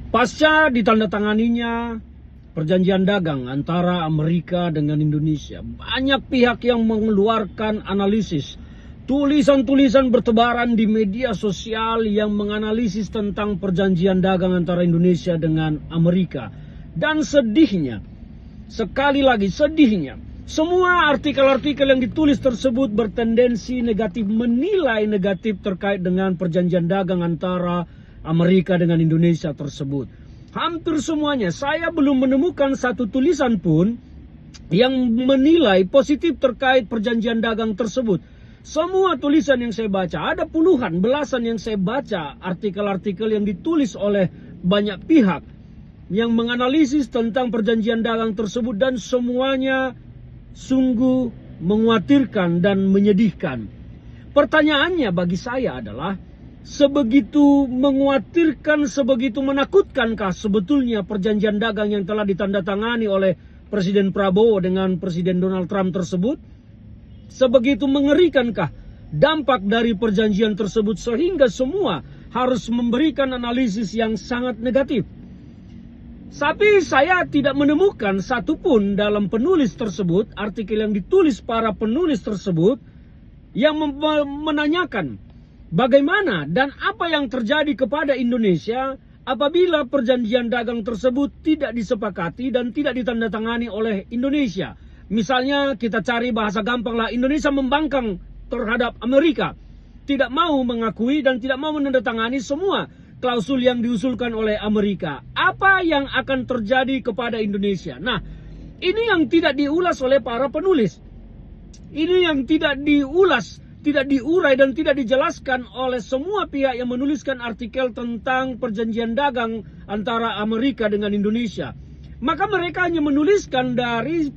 Pasca ditandatanganinya perjanjian dagang antara Amerika dengan Indonesia, banyak pihak yang mengeluarkan analisis, tulisan-tulisan bertebaran di media sosial yang menganalisis tentang perjanjian dagang antara Indonesia dengan Amerika. Dan sedihnya, sekali lagi sedihnya, semua artikel-artikel yang ditulis tersebut bertendensi negatif, menilai negatif terkait dengan perjanjian dagang antara Amerika dengan Indonesia tersebut. Hampir semuanya, saya belum menemukan satu tulisan pun yang menilai positif terkait perjanjian dagang tersebut. Semua tulisan yang saya baca, ada puluhan, belasan yang saya baca, artikel-artikel yang ditulis oleh banyak pihak yang menganalisis tentang perjanjian dagang tersebut, dan semuanya sungguh mengkhawatirkan dan menyedihkan. Pertanyaannya bagi saya adalah, sebegitu mengkhawatirkan, sebegitu menakutkankah sebetulnya perjanjian dagang yang telah ditandatangani oleh Presiden Prabowo dengan Presiden Donald Trump tersebut? Sebegitu mengerikankah dampak dari perjanjian tersebut sehingga semua harus memberikan analisis yang sangat negatif? Tapi saya tidak menemukan satupun dalam penulis tersebut, artikel yang ditulis para penulis tersebut, yang menanyakan bagaimana dan apa yang terjadi kepada Indonesia apabila perjanjian dagang tersebut tidak disepakati dan tidak ditandatangani oleh Indonesia. Misalnya kita cari bahasa gampang lah, Indonesia membangkang terhadap Amerika, tidak mau mengakui dan tidak mau menandatangani semua klausul yang diusulkan oleh Amerika. Apa yang akan terjadi kepada Indonesia? Nah, ini yang tidak diulas oleh para penulis. Ini yang tidak diulas, tidak diurai dan tidak dijelaskan oleh semua pihak yang menuliskan artikel tentang perjanjian dagang antara Amerika dengan Indonesia. Maka mereka hanya menuliskan dari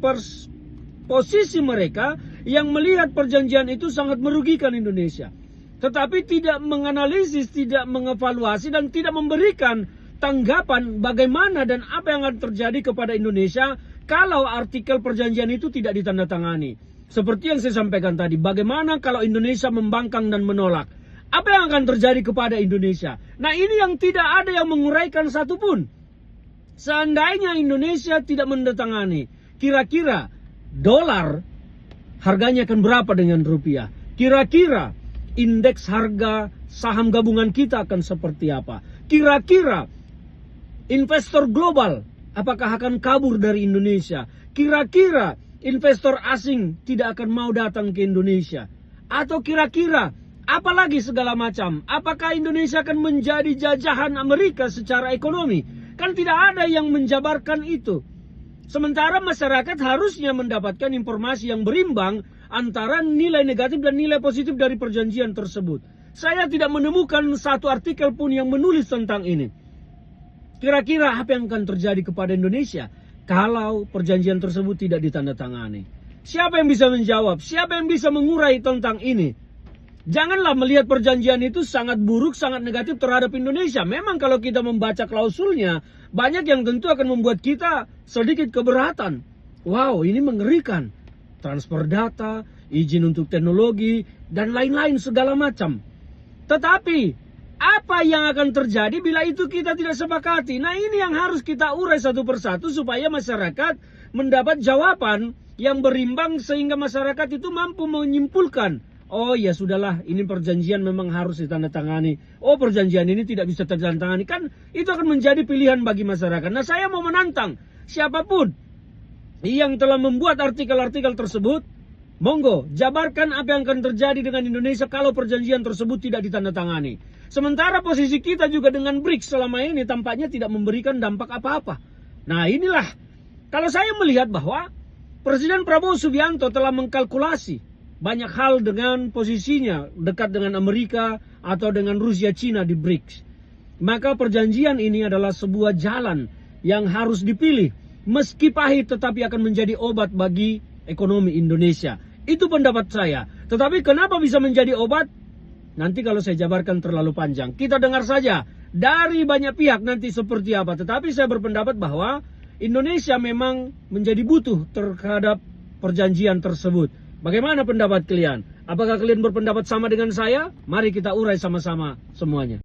posisi mereka yang melihat perjanjian itu sangat merugikan Indonesia, tetapi tidak menganalisis, tidak mengevaluasi, dan tidak memberikan tanggapan bagaimana dan apa yang akan terjadi kepada Indonesia kalau artikel perjanjian itu tidak ditandatangani. Seperti yang saya sampaikan tadi, bagaimana kalau Indonesia membangkang dan menolak? Apa yang akan terjadi kepada Indonesia? Nah, ini yang tidak ada yang menguraikan satupun. Seandainya Indonesia tidak menandatangani, kira-kira dolar harganya akan berapa dengan rupiah? Kira-kira indeks harga saham gabungan kita akan seperti apa? Kira-kira investor global apakah akan kabur dari Indonesia? Kira-kira investor asing tidak akan mau datang ke Indonesia? Atau kira-kira apalagi segala macam? Apakah Indonesia akan menjadi jajahan Amerika secara ekonomi? Kan tidak ada yang menjabarkan itu. Sementara masyarakat harusnya mendapatkan informasi yang berimbang antara nilai negatif dan nilai positif dari perjanjian tersebut. Saya tidak menemukan satu artikel pun yang menulis tentang ini. Kira-kira apa yang akan terjadi kepada Indonesia kalau perjanjian tersebut tidak ditandatangani? Siapa yang bisa menjawab? Siapa yang bisa mengurai tentang ini? Janganlah melihat perjanjian itu sangat buruk, sangat negatif terhadap Indonesia. Memang kalau kita membaca klausulnya, banyak yang tentu akan membuat kita sedikit keberatan. Wow, ini mengerikan. Transfer data, izin untuk teknologi, dan lain-lain segala macam. Tetapi, apa yang akan terjadi bila itu kita tidak sepakati? Nah, ini yang harus kita urai satu persatu supaya masyarakat mendapat jawaban yang berimbang sehingga masyarakat itu mampu menyimpulkan, oh ya sudahlah, ini perjanjian memang harus ditandatangani. Oh, perjanjian ini tidak bisa ditandatangani. Kan itu akan menjadi pilihan bagi masyarakat. Nah, saya mau menantang siapapun yang telah membuat artikel-artikel tersebut, monggo jabarkan apa yang akan terjadi dengan Indonesia kalau perjanjian tersebut tidak ditandatangani. Sementara posisi kita juga dengan BRICS selama ini tampaknya tidak memberikan dampak apa-apa. Nah, inilah kalau saya melihat bahwa Presiden Prabowo Subianto telah mengkalkulasi banyak hal dengan posisinya dekat dengan Amerika atau dengan Rusia, Cina di BRICS. Maka perjanjian ini adalah sebuah jalan yang harus dipilih. Meski pahit tetapi akan menjadi obat bagi ekonomi Indonesia. Itu pendapat saya. Tetapi kenapa bisa menjadi obat? Nanti kalau saya jabarkan terlalu panjang. Kita dengar saja dari banyak pihak nanti seperti apa. Tetapi saya berpendapat bahwa Indonesia memang menjadi butuh terhadap perjanjian tersebut. Bagaimana pendapat kalian? Apakah kalian berpendapat sama dengan saya? Mari kita urai sama-sama semuanya.